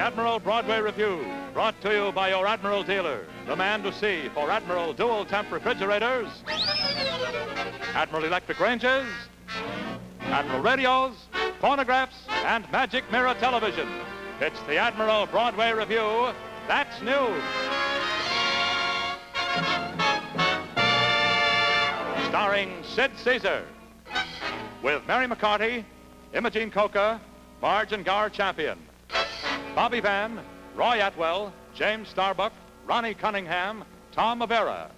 Admiral Broadway Revue, brought to you by your Admiral dealer, the man to see for Admiral dual-temp refrigerators, Admiral electric ranges, Admiral radios, phonographs, and magic mirror television. It's the Admiral Broadway Revue. That's news. Starring Sid Caesar, with Mary McCarty, Imogene Coca, Marge and Gar Champion, Bobby Van, Roy Atwell, James Starbuck, Ronnie Cunningham, Tom Avera,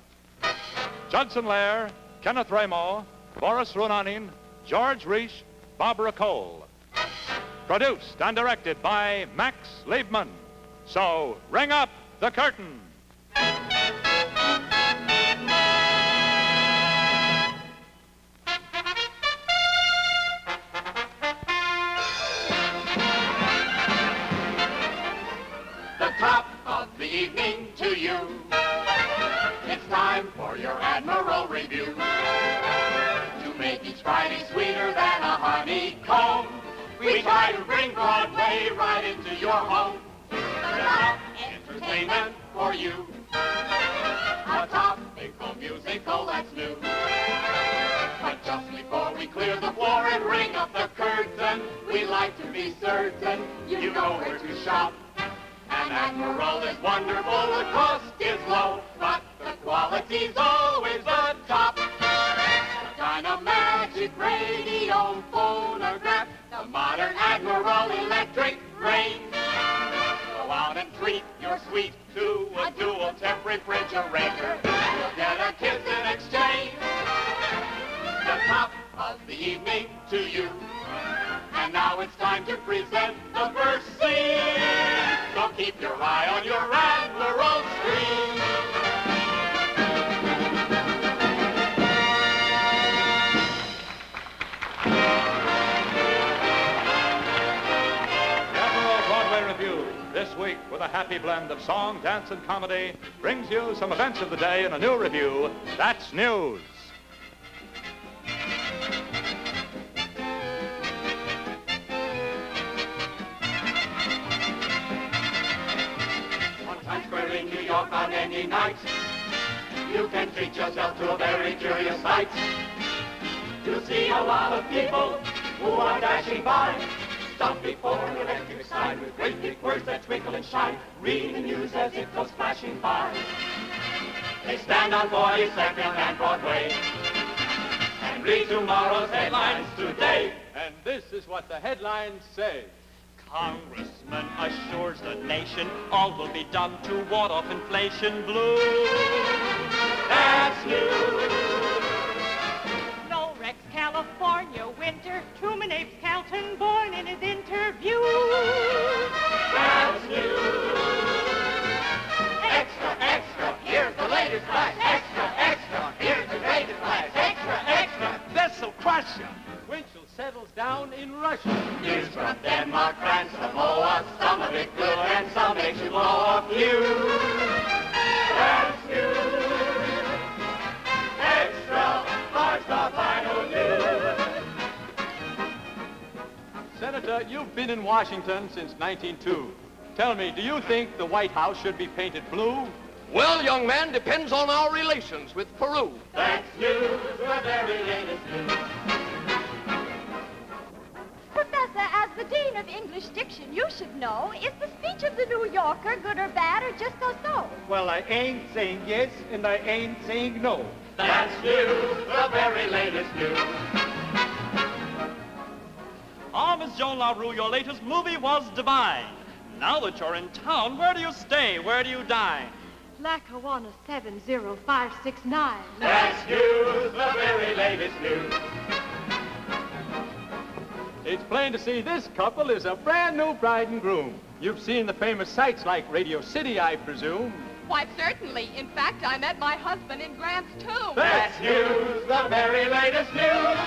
Judson Lair, Kenneth Ramo, Boris Runanin, George Reish, Barbara Cole. Produced and directed by Max Liebman. So, ring up the curtain. The top of the evening to you. It's time for your Admiral Revue. To make each Friday sweeter than a honeycomb, we try to bring Broadway right into your home. The top entertainment for you. A topical musical that's new. But just before we clear the floor and ring up the curtain, we like to be certain you know where to shop. An Admiral is wonderful, the cost is low, but the quality's always the top. The kind of magic radio phonograph, the modern Admiral electric range. Go out and treat your suite to a dual-temp refrigerator. You'll get a kiss in exchange. The top of the evening to you. And now it's time to present the first scene. So keep your eye on your Admiral screen. The Admiral Broadway Revue, this week with a happy blend of song, dance, and comedy, brings you some events of the day in a new review. That's news. In New York on any night, you can treat yourself to a very curious sight. You'll see a lot of people who are dashing by, stopped before an electric sign with great big words that twinkle and shine, reading the news as it goes flashing by. They stand on 42nd and Broadway and read tomorrow's headlines today. And this is what the headlines say. Congressman assures the nation all will be done to ward off inflation blue. That's news. No Rex, California winter, Truman apes Calton born in his interview. That's news. Extra, extra, here's the latest flash. Extra, extra, here's the greatest flash. Extra, extra. This'll crush you. Winchell settles down in Russia. News from Denmark, France, Samoa, some of it good and some makes you blow off you. That's news. Extra, large, the final news. Senator, you've been in Washington since 1902. Tell me, do you think the White House should be painted blue? Well, young man, depends on our relations with Peru. That's news, the very latest news. Professor, as the Dean of English Diction, you should know, is the speech of the New Yorker good or bad or just so-so? Well, I ain't saying yes, and I ain't saying no. That's news, the very latest news. Miss Joan LaRue, your latest movie was divine. Now that you're in town, where do you stay? Where do you dine? Lackawanna 70569. That's news, the very latest news. It's plain to see this couple is a brand new bride and groom. You've seen the famous sights like Radio City, I presume. Why, certainly. In fact, I met my husband in Grant's tomb. That's news, the very latest news.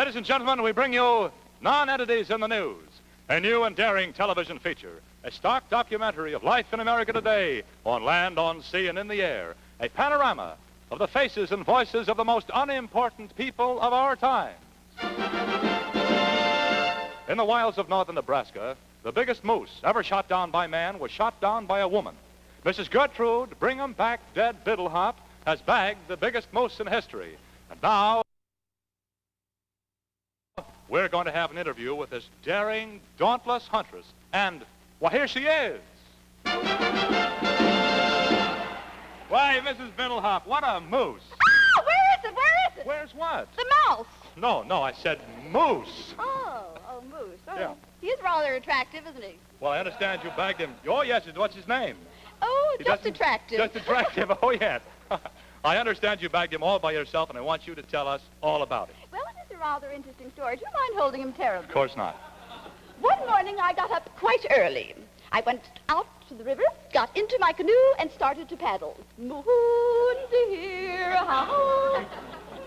Ladies and gentlemen, we bring you Non-Entities in the News, a new and daring television feature, a stark documentary of life in America today, on land, on sea, and in the air, a panorama of the faces and voices of the most unimportant people of our time. In the wilds of northern Nebraska, the biggest moose ever shot down by man was shot down by a woman. Mrs. Gertrude Brigham Back Dead Biddlehop has bagged the biggest moose in history. And now, we're going to have an interview with this daring, dauntless huntress. And, well, here she is. Why, Mrs. Biddlehop, what a moose. Oh, where is it? Where is it? Where's what? The mouse. No, I said moose. Oh, moose. Oh. Yeah. He's rather attractive, isn't he? Well, I understand you bagged him. Oh, yes, what's his name? Oh, He just doesn't- attractive. Just attractive, oh, yes. I understand you bagged him all by yourself, and I want you to tell us all about it. Well, it is a rather interesting story. Do you mind holding him terribly? Of course not. One morning, I got up quite early. I went out to the river, got into my canoe, and started to paddle. Moon, dear, how...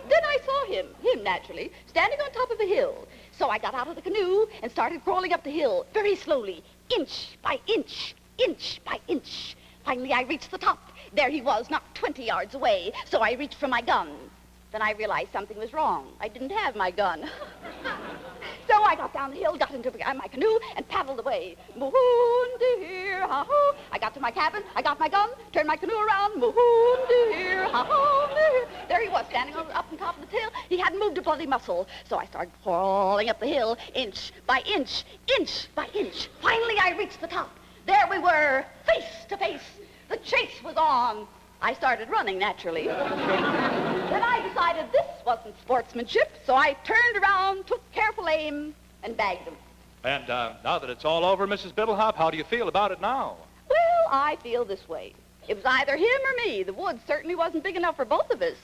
Then I saw him naturally, standing on top of a hill. So I got out of the canoe and started crawling up the hill, very slowly, inch by inch, inch by inch. Finally, I reached the top. There he was, not 20 yards away. So I reached for my gun. Then I realized something was wrong. I didn't have my gun. So I got down the hill, got into my canoe, and paddled away. Moon, dear, ha-ho. I got to my cabin, I got my gun, turned my canoe around. Moon, dear, ha-ho, dear. There he was, standing up on top of the hill. He hadn't moved a bloody muscle. So I started crawling up the hill, inch by inch, inch by inch. Finally, I reached the top. There we were, face to face. The chase was on. I started running, naturally. Then I decided this wasn't sportsmanship, so I turned around, took careful aim, and bagged him. And now that it's all over, Mrs. Biddlehop, how do you feel about it now? Well, I feel this way. It was either him or me. The woods certainly wasn't big enough for both of us.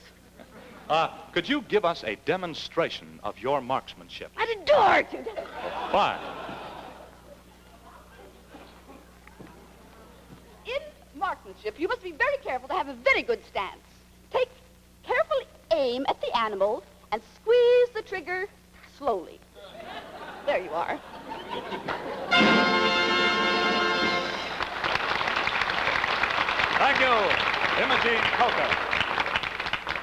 Could you give us a demonstration of your marksmanship? I'd adore to. Fine. In marksmanship, you must be very careful to have a very good stance. Take careful aim at the animal and squeeze the trigger slowly. There you are. Thank you, Imogene Coca.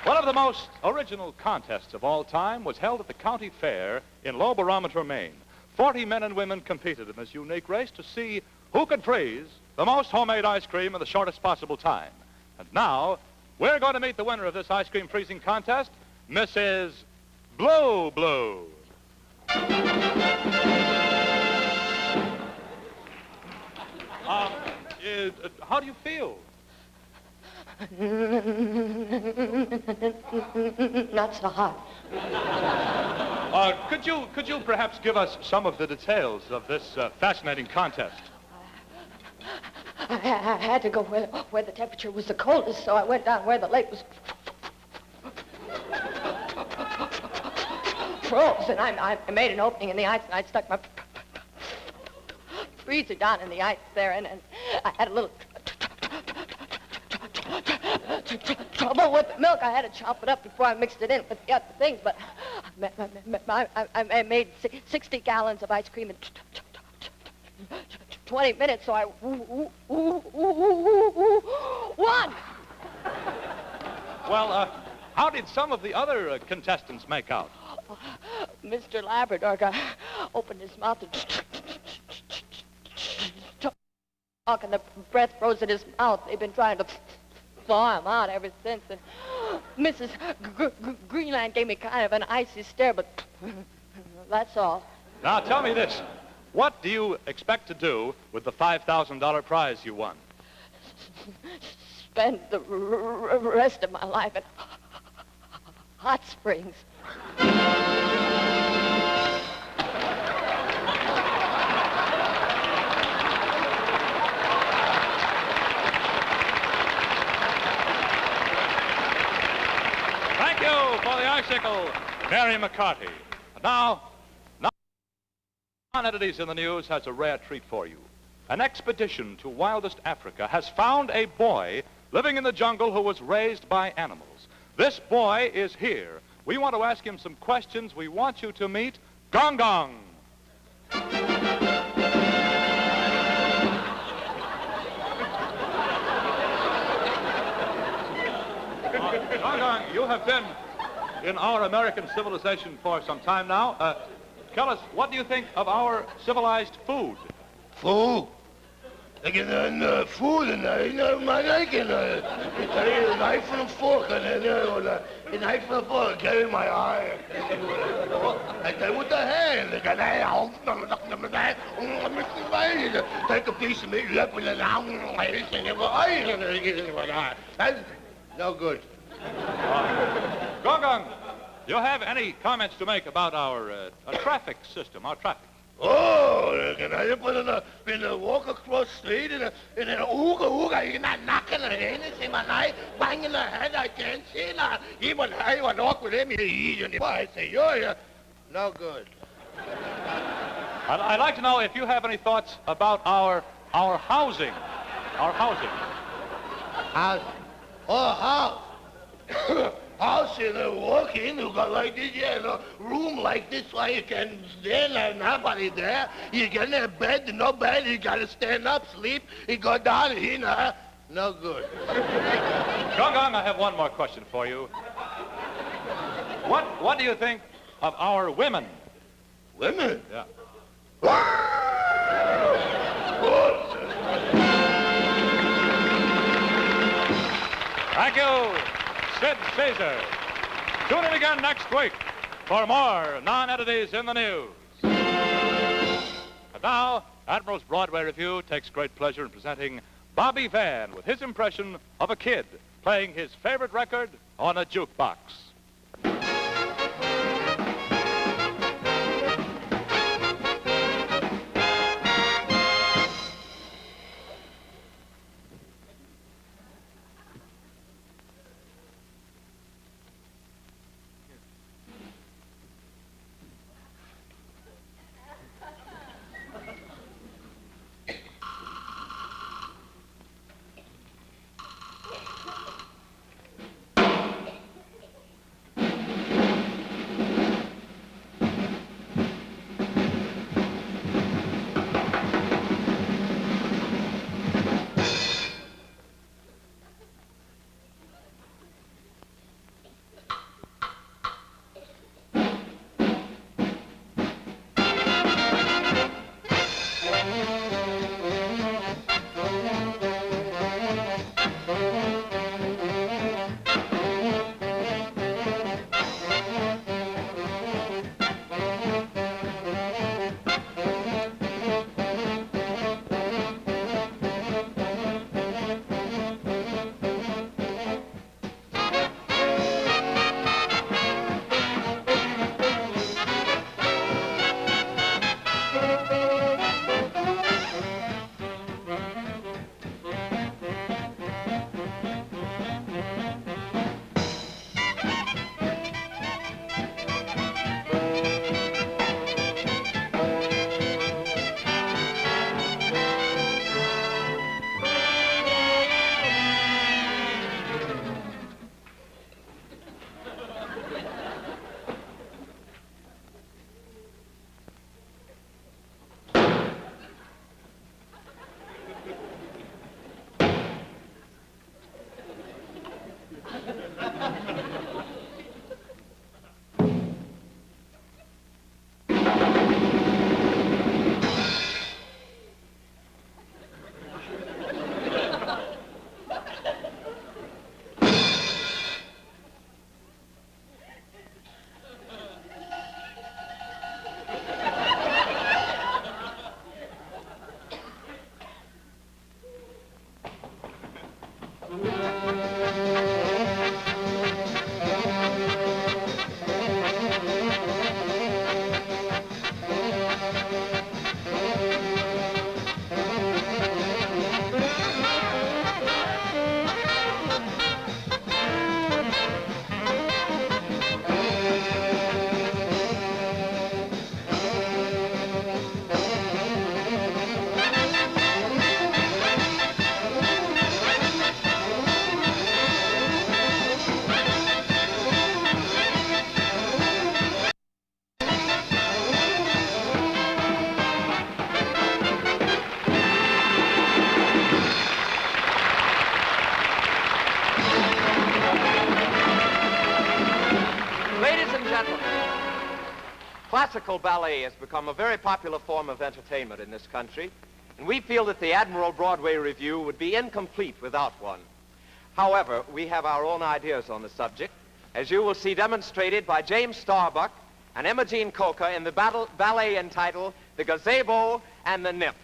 One of the most original contests of all time was held at the county fair in Low Barometer, Maine. 40 men and women competed in this unique race to see who could freeze the most homemade ice cream in the shortest possible time. And now, we're going to meet the winner of this ice cream freezing contest, Mrs. Blue Blue. How do you feel? Not so hot. Could you perhaps give us some of the details of this fascinating contest? I had to go where the temperature was the coldest, so I went down where the lake was froze, and I made an opening in the ice, and I stuck my freezer down in the ice there, and I had a little trouble with the milk. I had to chop it up before I mixed it in with the other things, but I made 60 gallons of ice cream in 20 minutes, so I won. Well, how did some of the other contestants make out? Mr. Labrador opened his mouth and talk, and the breath froze in his mouth. They've been trying to thaw him out ever since. And Mrs. Greenland gave me kind of an icy stare, but that's all. Now, tell me this. What do you expect to do with the $5,000 prize you won? Spend the rest of my life in hot springs. Thank you for the icicle, Mary McCarty. Now, Non-Entities in the News has a rare treat for you. An expedition to wildest Africa has found a boy living in the jungle who was raised by animals. This boy is here we want to ask him some questions. We want you to meet Gong Gong. Gong Gong, you have been in our American civilization for some time now. Tell us, what do you think of our civilized food? Food? Ik heb food en maar ik een knife and a fork and a knife and a fork carry my eye. I take with the hand. Take a piece of meat, look with it down, that's no good. Gong Gong, do you have any comments to make about our traffic system, our traffic? Oh, can I put in a walk across the street and then ooga, you're not knocking her in, see my knife, banging her head, I can't see now. Even I would walk with him, I say, you're no good. I'd like to know if you have any thoughts about our housing. Our housing. House? Oh, house. House in a walk in, you got like this, yeah, in a room like this, why you can stand there, nobody there. You get in a bed, no bed, you gotta stand up, sleep, you go down, you know, no good. Gong Gong, I have one more question for you. What do you think of our women? Women? Yeah. Thank you, Sid Caesar. Tune in again next week for more non-entities in the news. And now, Admiral's Broadway Revue takes great pleasure in presenting Bobby Van with his impression of a kid playing his favorite record on a jukebox. gentlemen, classical ballet has become a very popular form of entertainment in this country, and we feel that the Admiral Broadway Revue would be incomplete without one. However, we have our own ideas on the subject, as you will see demonstrated by James Starbuck and Imogene Coca in the ballet entitled The Gazebo and the Nymph.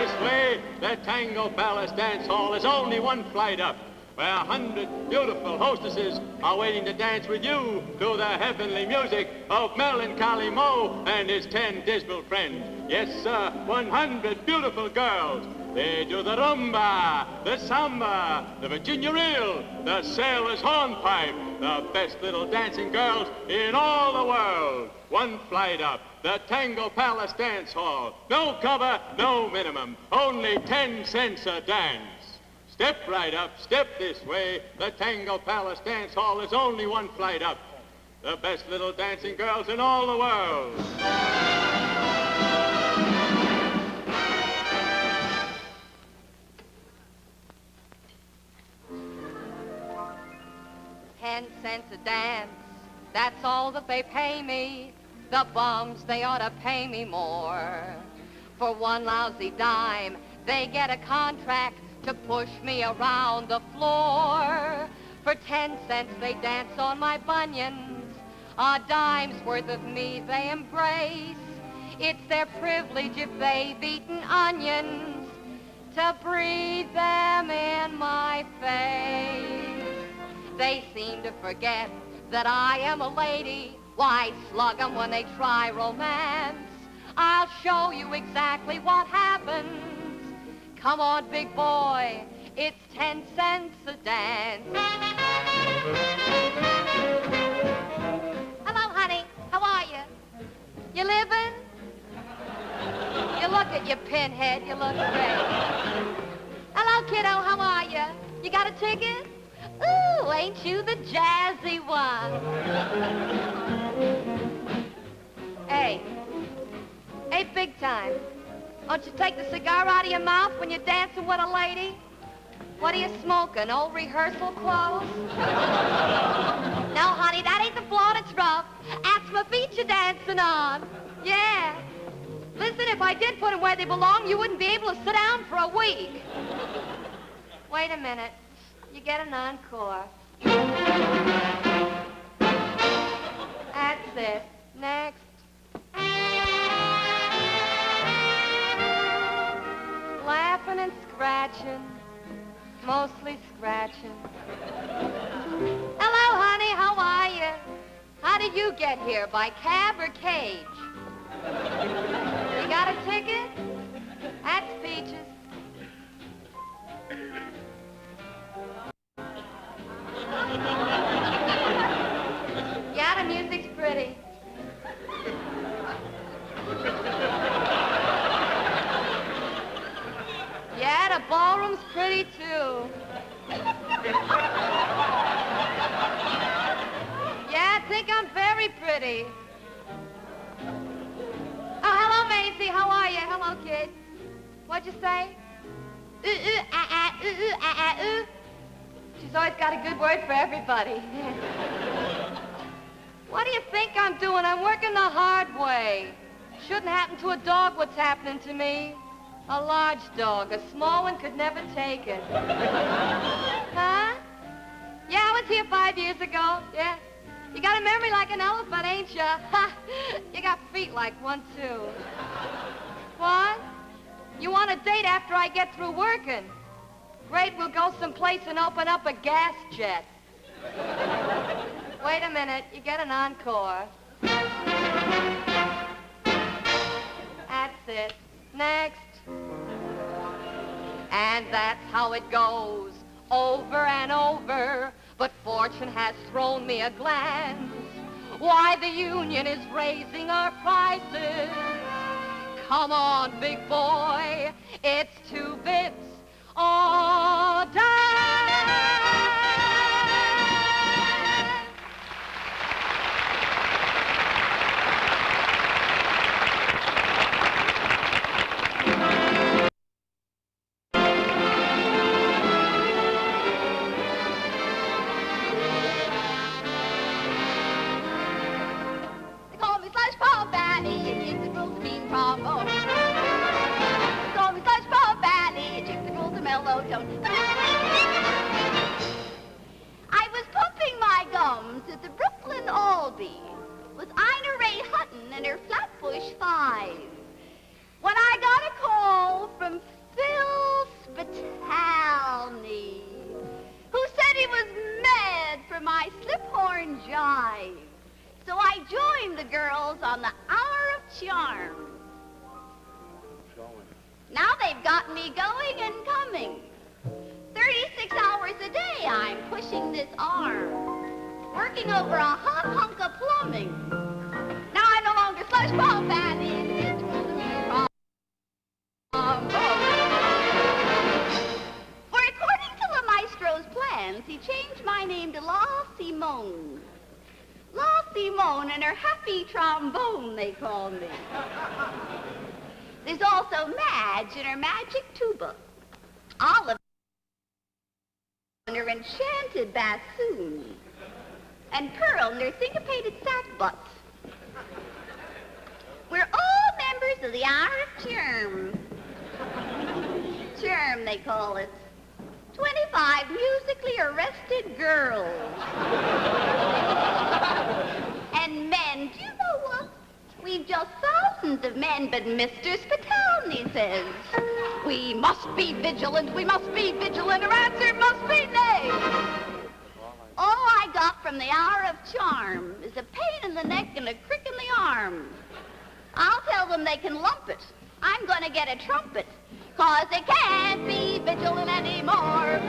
this way. The Tango Palace Dance Hall is only one flight up, where 100 beautiful hostesses are waiting to dance with you to the heavenly music of Melancholy Mo and his 10 dismal friends. Yes, sir, 100 beautiful girls. They do the rumba, the samba, the Virginia reel, the sailor's hornpipe, the best little dancing girls in all the world. One flight up, the Tango Palace Dance Hall. No cover, no minimum, only 10 cents a dance. Step right up, step this way. The Tango Palace Dance Hall is only one flight up. The best little dancing girls in all the world. 10 cents a dance, that's all that they pay me. The bums, they ought to pay me more. For one lousy dime, they get a contract to push me around the floor. For 10 cents, they dance on my bunions. A dime's worth of me they embrace. It's their privilege if they've eaten onions to breathe them in my face. They seem to forget that I am a lady. Why slug 'em when they try romance? I'll show you exactly what happens. Come on, big boy, it's 10 cents a dance. Hello, honey, how are you? You living? You look at your pinhead, you look great. Hello, kiddo, how are you? You got a ticket? Ooh, ain't you the jazzy one? Hey, big time. Don't you take the cigar out of your mouth when you're dancing with a lady? What are you smoking, old rehearsal clothes? No, honey, that ain't the floor, it's rough. That's my feet you're dancing on. Yeah. Listen, if I did put them where they belong, you wouldn't be able to sit down for a week. Wait a minute. You get an encore. That's it. Next. Laughing and scratching, mostly scratching. Hello, honey, how are you? How did you get here, by cab or cage? You got a ticket? That's Peaches. Yeah, the music's pretty. Yeah, the ballroom's pretty, too. Yeah, I think I'm very pretty. Oh, hello, Maisie. How are you? Hello, kid. What'd you say? She's always got a good word for everybody. What do you think I'm doing? I'm working the hard way. Shouldn't happen to a dog what's happening to me. A large dog. A small one could never take it. Huh? Yeah, I was here 5 years ago. Yeah. You got a memory like an elephant, ain't you? You got feet like one, too. What? You want a date after I get through working? Great, we'll go someplace and open up a gas jet. Wait a minute, you get an encore. That's it. Next. And that's how it goes, over and over. But fortune has thrown me a glance. Why, the union is raising our prices. Come on, big boy, it's 2 bits a dime. I was pumping my gums at the Brooklyn Aldi with Ina Ray Hutton and her Flatbush 5 when I got a call from got me going and coming. 36 hours a day I'm pushing this arm, working over a hot hunk of plumbing. Now I'm no longer slush pump and it will For according to the maestro's plans, he changed my name to La Simone. La Simone and her happy trombone, they call me. There's also Madge and her magic tuba. Olive and her enchanted bassoon. And Pearl and her syncopated sack butts. We're all members of the Irish Germ. Germ, they call it. 25 musically arrested girls. And men, do you know what? We've just thousands of men, but Mr. Spitali says, we must be vigilant, our answer must be nay. All I got from the hour of charm is a pain in the neck and a crick in the arm. I'll tell them they can lump it. I'm gonna get a trumpet, 'cause they can't be vigilant anymore.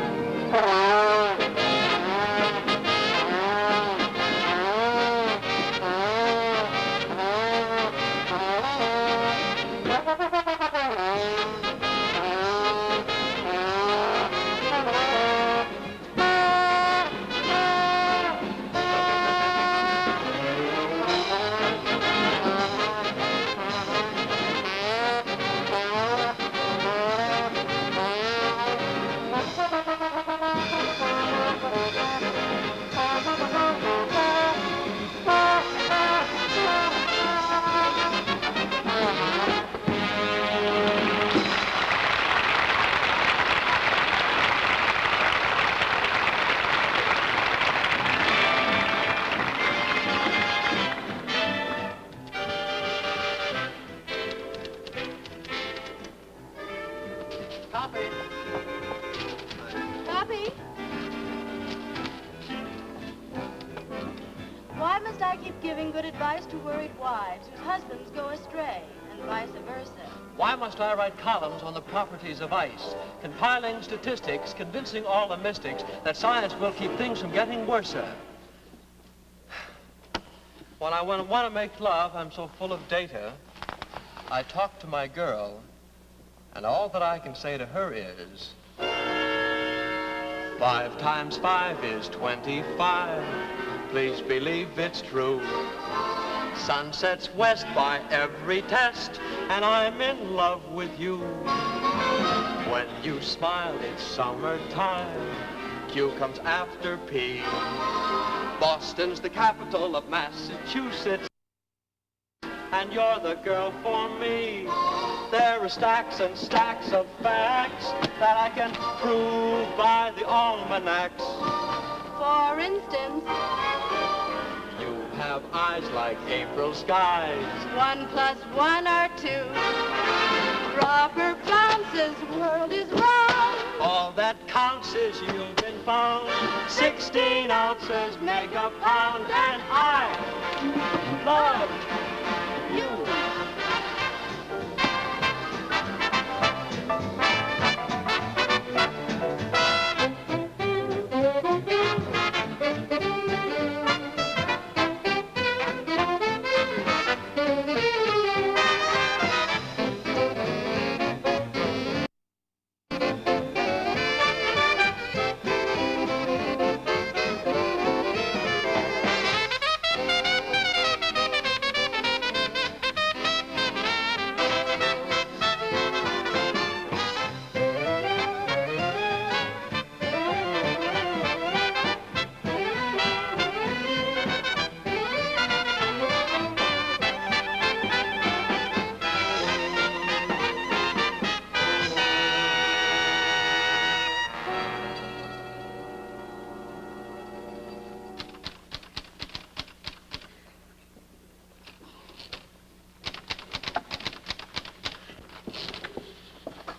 Why must I keep giving good advice to worried wives whose husbands go astray, and vice versa? Why must I write columns on the properties of ice, compiling statistics, convincing all the mystics that science will keep things from getting worse? When I want to make love, I'm so full of data. I talk to my girl, and all that I can say to her is, 5 times 5 is 25. Please believe it's true. Sun sets west by every test, and I'm in love with you. When you smile, it's summertime. Q comes after P. Boston's the capital of Massachusetts, and you're the girl for me. There are stacks and stacks of facts that I can prove by the almanacs. For instance, you have eyes like April skies. 1 + 1 are 2. Robert Bounce's world is round. All that counts is you've been found. 16 ounces make a pound, and I love you.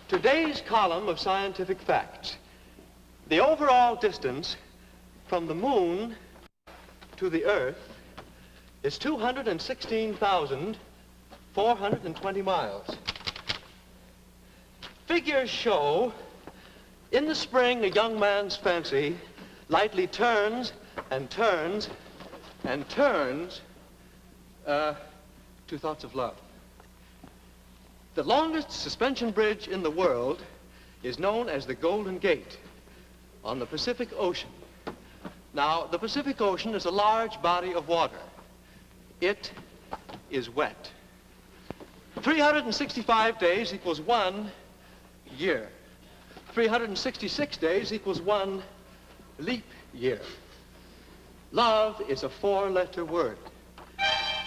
Today's column of scientific facts. The overall distance from the moon to the Earth is 216,420 miles. figures show, in the spring, a young man's fancy lightly turns and turns and turns to thoughts of love. The longest suspension bridge in the world is known as the Golden Gate on the Pacific Ocean. Now, the Pacific Ocean is a large body of water. It is wet. 365 days equals 1 year. 366 days equals 1 leap year. Love is a 4-letter word.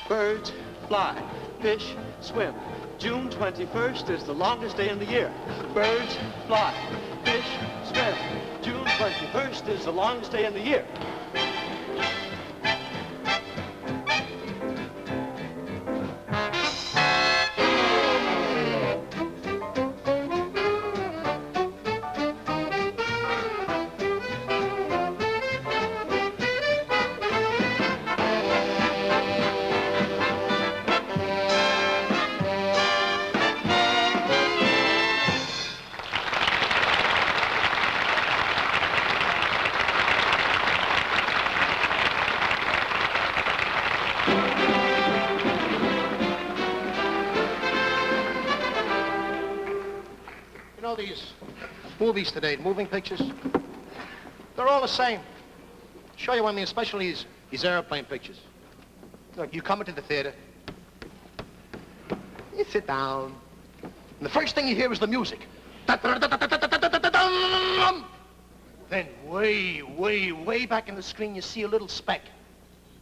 Birds fly, fish swim. June 21st is the longest day in the year. Birds fly, fish swim. June 21st is the longest day in the year. Movies today, moving pictures, they're all the same. Show you one of me, especially these airplane pictures. Look, you come into the theater, you sit down, and the first thing you hear is the music. Then way, way, way back in the screen, you see a little speck.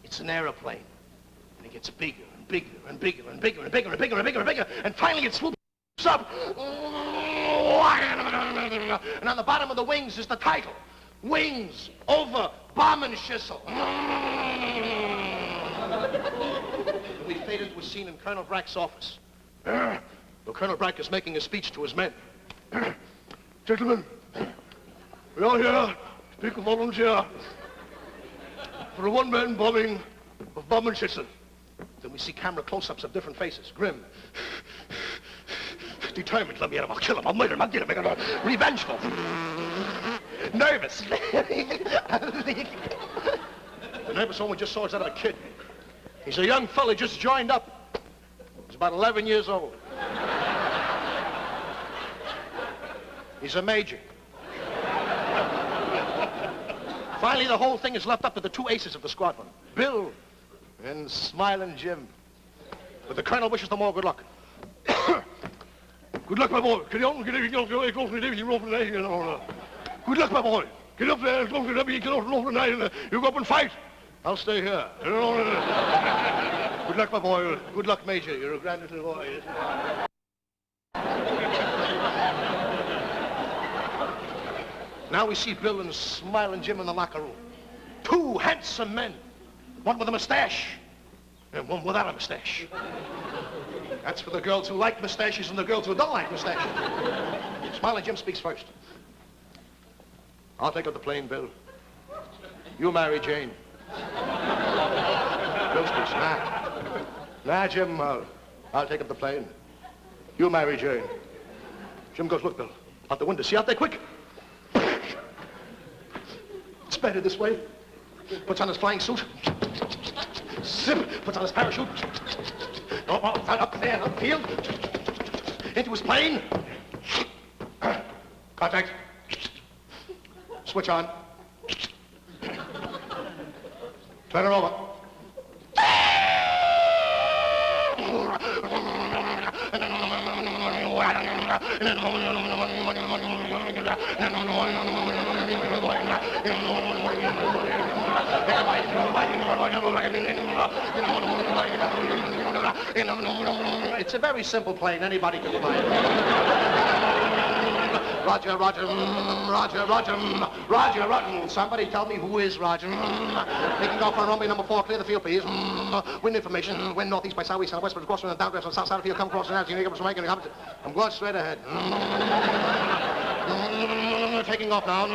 It's an airplane. And it gets bigger and bigger and bigger and bigger and bigger and bigger and bigger and bigger, and finally it swoops up. And on the bottom of the wings is the title, Wings Over Bommenschüssel. We fade into a scene in Colonel Brack's office. Well, Colonel Brack is making a speech to his men. Gentlemen, we are here to speak a volunteer for a one-man bombing of Bommenschüssel. Then we see camera close-ups of different faces. Grim. Determined, let me at him, I'll kill him, I'll murder him, I'll get him, revengeful. Nervous. The nervous one we just saw is that of a kid. He's a young fella just joined up. He's about 11 years old. He's a major. Finally, the whole thing is left up to the two aces of the squadron, Bill and Smiling Jim. But the colonel wishes them all good luck. Good luck, my boy. Good luck, my boy. Get up there, you go up and fight. I'll stay here. Good luck, my boy. Good luck, Major. You're a grand little boy. Now we see Bill and Smiling Jim in the locker room. Two handsome men. One with a mustache and one without a mustache. That's for the girls who like mustaches and the girls who don't like mustaches. Smiling Jim speaks first. I'll take up the plane, Bill. You marry Jane. Bill speaks. Nah, Jim, I'll take up the plane. You marry Jane. Jim goes, look, Bill, out the window. See out there, quick. It's better this way. Puts on his flying suit. Zip, puts on his parachute. Up there, upfield. Into his plane. Contact. Switch on. Turn her over. It's a very simple plane. Anybody can fly it. Roger, Roger, Roger, Roger, Roger, Roger. Somebody tell me who is Roger. Taking off on runway number 4, clear the field, please. Wind information, wind northeast by southeast, southwest, across and down, on south side of the field, come across the altitude, I'm going straight ahead. Taking off now.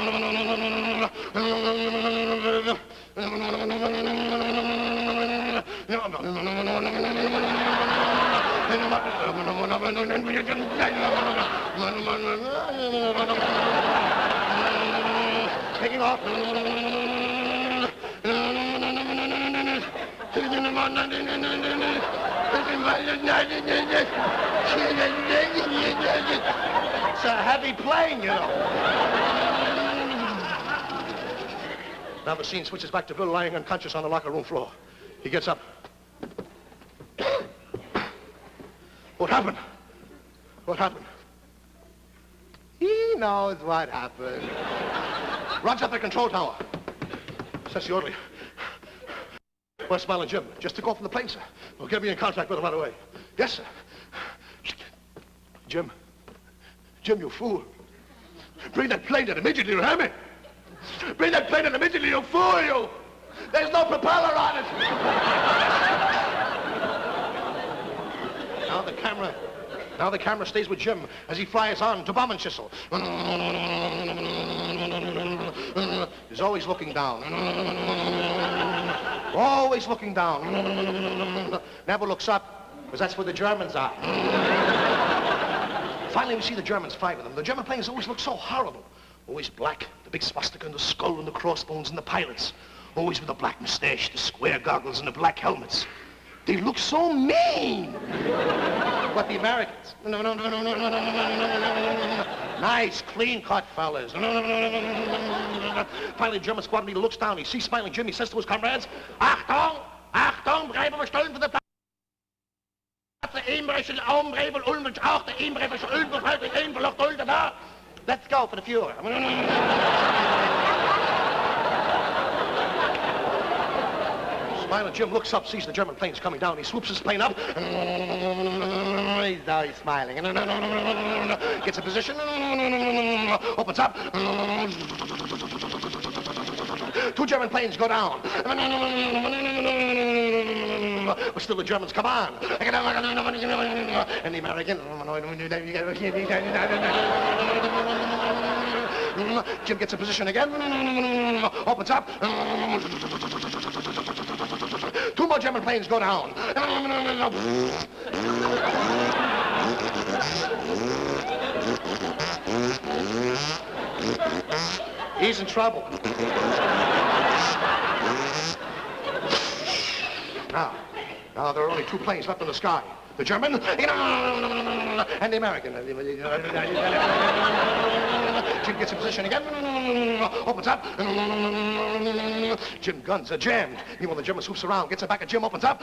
Taking off. It's a heavy plane, you know. Now the scene switches back to Bill lying unconscious on the locker room floor. He gets up. What happened? What happened? He knows what happened. Runs up the control tower. Says the orderly. Where's Smiling Jim? Just took off from the plane, sir. Well, get me in contact with him right away. Yes, sir. Jim. Jim, you fool. Bring that plane in immediately, you hear me? Bring that plane in immediately, you fool, you! There's no propeller on it! Now the camera stays with Jim as he flies on to Bommenschissel. He's always looking down. Always looking down. Never looks up, because that's where the Germans are. Finally, we see the Germans fight with them. The German planes always look so horrible. Always black, the big swastika and the skull and the crossbones and the pilots. Always with the black mustache, the square goggles and the black helmets. They look so mean. But the Americans, nice, clean-cut fellas. Finally, the German squad leader looks down. He sees Smiling Jim. He says to his comrades, Achtung, Achtung, bleiben wir stehen für den Platz. Let's go for the Fuhrer. Smiling Jim looks up, sees the German planes coming down. He swoops his plane up. He's always smiling. Gets a position. Opens up. Two German planes go down. But still the Germans come on. And the American... Jim gets a position again. Opens up. Two more German planes go down. He's in trouble. Now there are only two planes left in the sky. The German and the American. Jim gets in position again. Opens up. Jim guns are jammed. Meanwhile, the German swoops around, gets it back at Jim, opens up.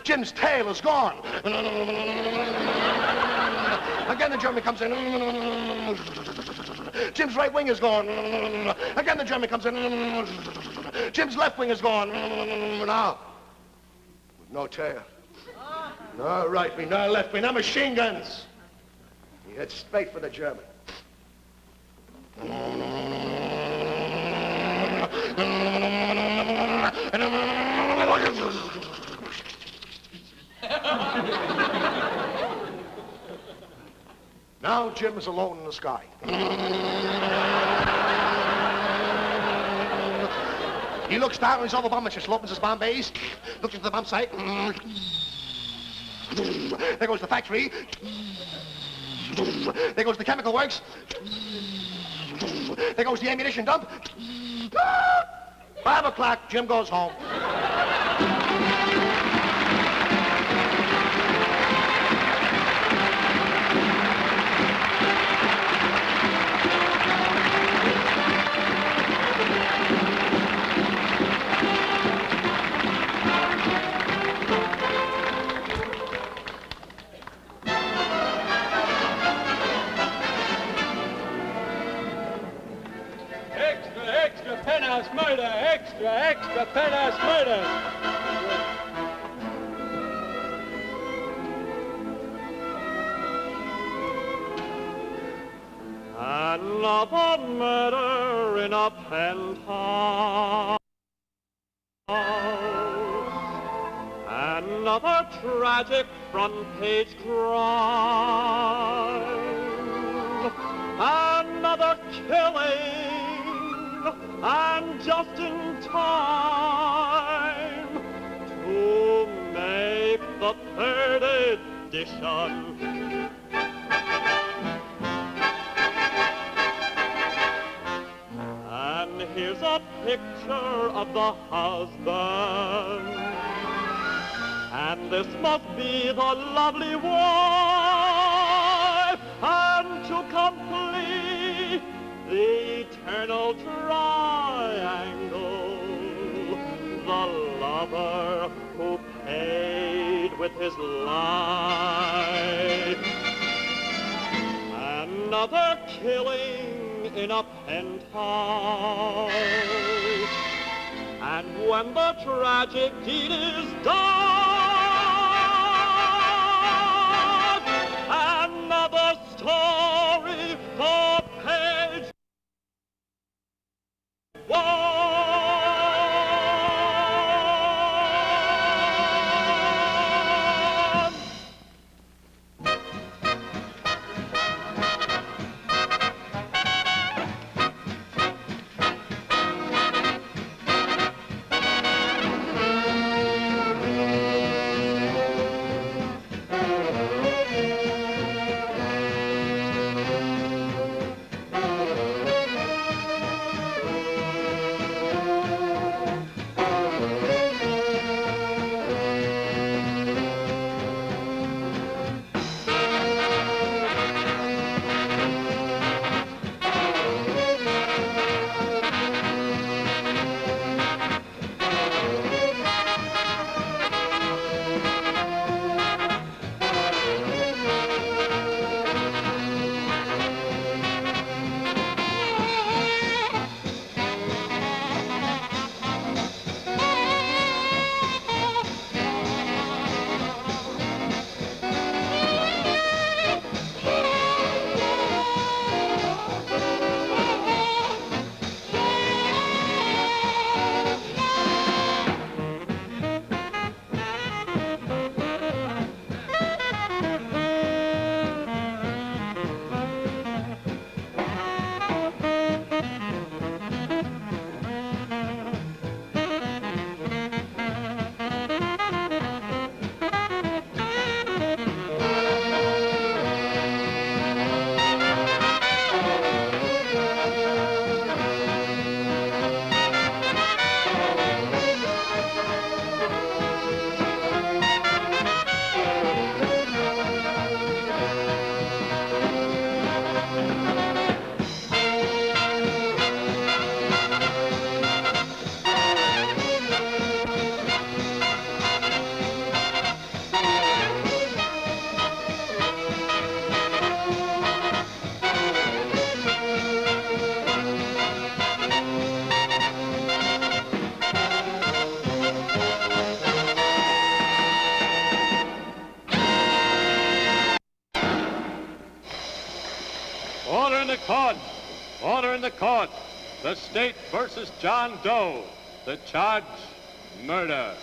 Jim's tail is gone. Again, the German comes in. Jim's right wing is gone. Again, the German comes in. Jim's left wing is gone. Now, with no tail. No right wing, no left wing, no machine guns. He heads straight for the German. Now Jim is alone in the sky. He looks down, he's over Bommenschissel, opens his bomb bays, looks into the bomb sight. There goes the factory. There goes the chemical works. There goes the ammunition dump. 5 o'clock, Jim goes home. Penthouse murder! Extra penthouse murder! Another murder in a penthouse. Another tragic front page crime. Another killing. And just in time to make the 3rd edition. the picture of the husband. And this must be the lovely wife, and to complete the eternal triangle, the lover who paid with his life. Another killing in a penthouse, and when the tragic deed is done, another story for page one. Order in the court! Order in the court! The state versus John Doe. The charge, murder.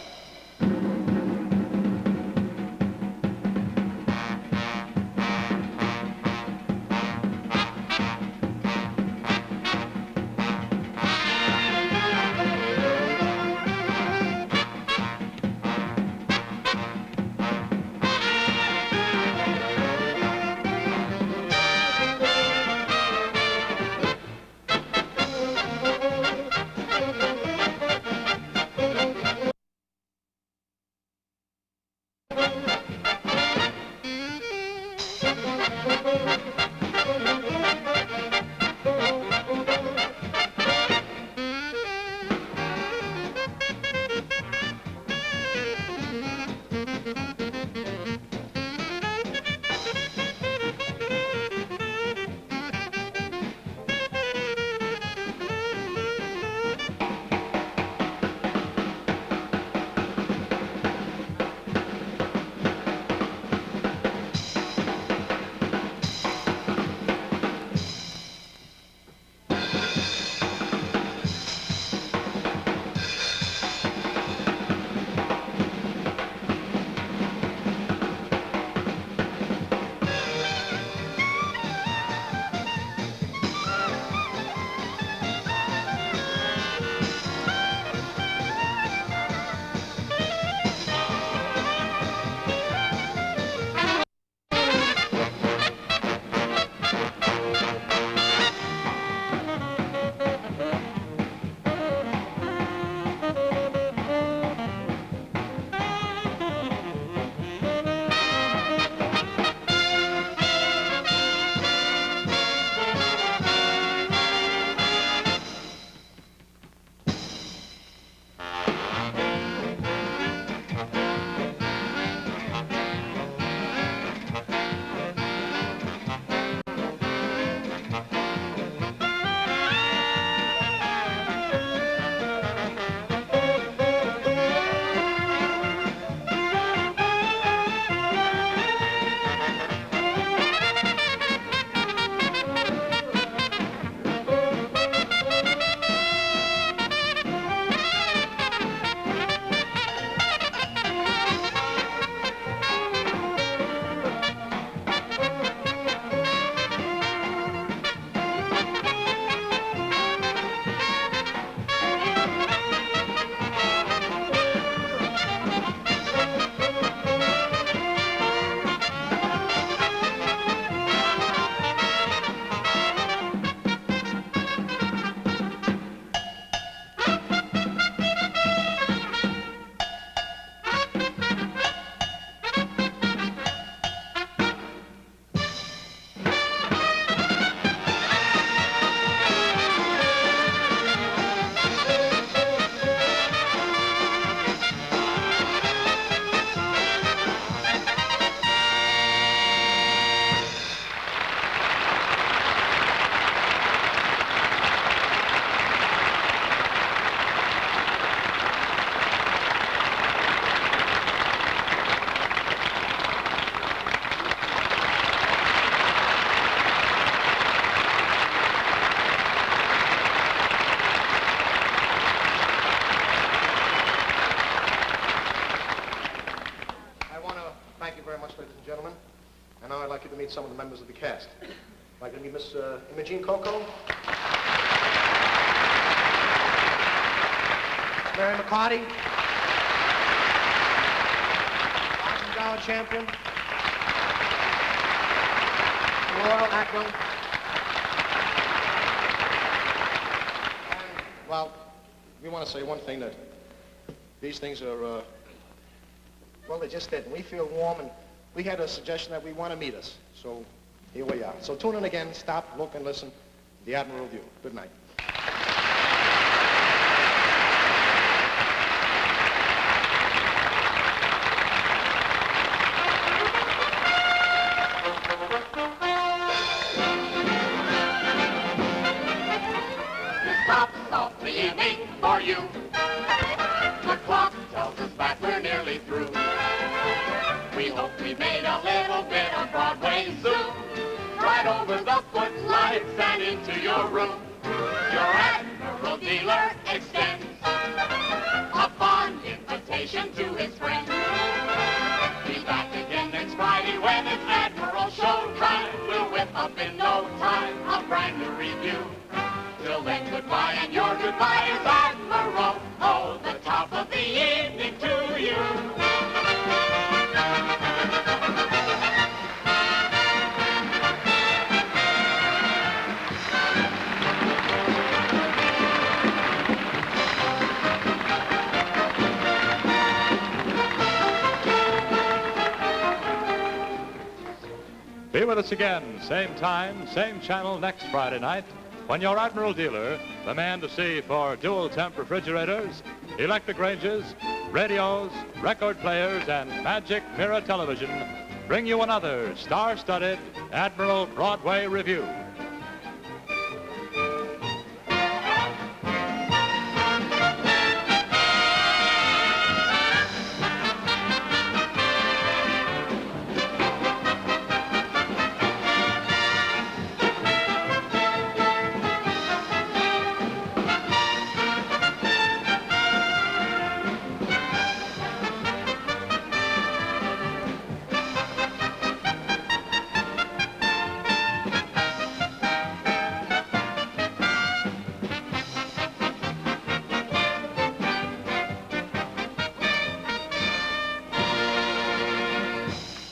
of the cast. I'd like to meet Miss Imogene Coca, Mary McCarty, Margin champion, Royal Admiral. And, well, we want to say one thing, that these things are, well, they just did. And we feel warm, and we had a suggestion that we want to meet us. So here we are. So tune in again, stop, look, and listen. The Admiral Revue. Good night. For you. The clock tells us that we're nearly through. We hope we made a little bit of Broadway soon. Right over the footlights and into your room. Your Admiral dealer extends a fond invitation to his friends. Be back again next Friday when it's Admiral showtime. We'll whip up in no time a brand new review. Till then, goodbye, and your goodbye is Admiral. Oh, the top of the evening to you. Be with us again, same time, same channel next Friday night, when your Admiral dealer, the man to see for dual temp refrigerators, electric ranges, radios, record players, and magic mirror television, bring you another star-studded Admiral Broadway review.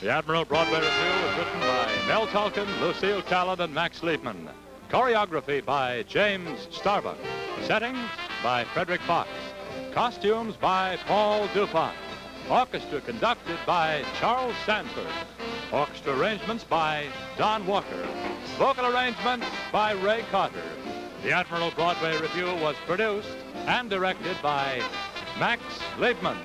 The Admiral Broadway Revue was written by Mel Tolkien, Lucille Callan, and Max Liebman. Choreography by James Starbuck. Settings by Frederick Fox. Costumes by Paul Dupont. Orchestra conducted by Charles Sanford. Orchestra arrangements by Don Walker. Vocal arrangements by Ray Carter. The Admiral Broadway Revue was produced and directed by Max Liebman.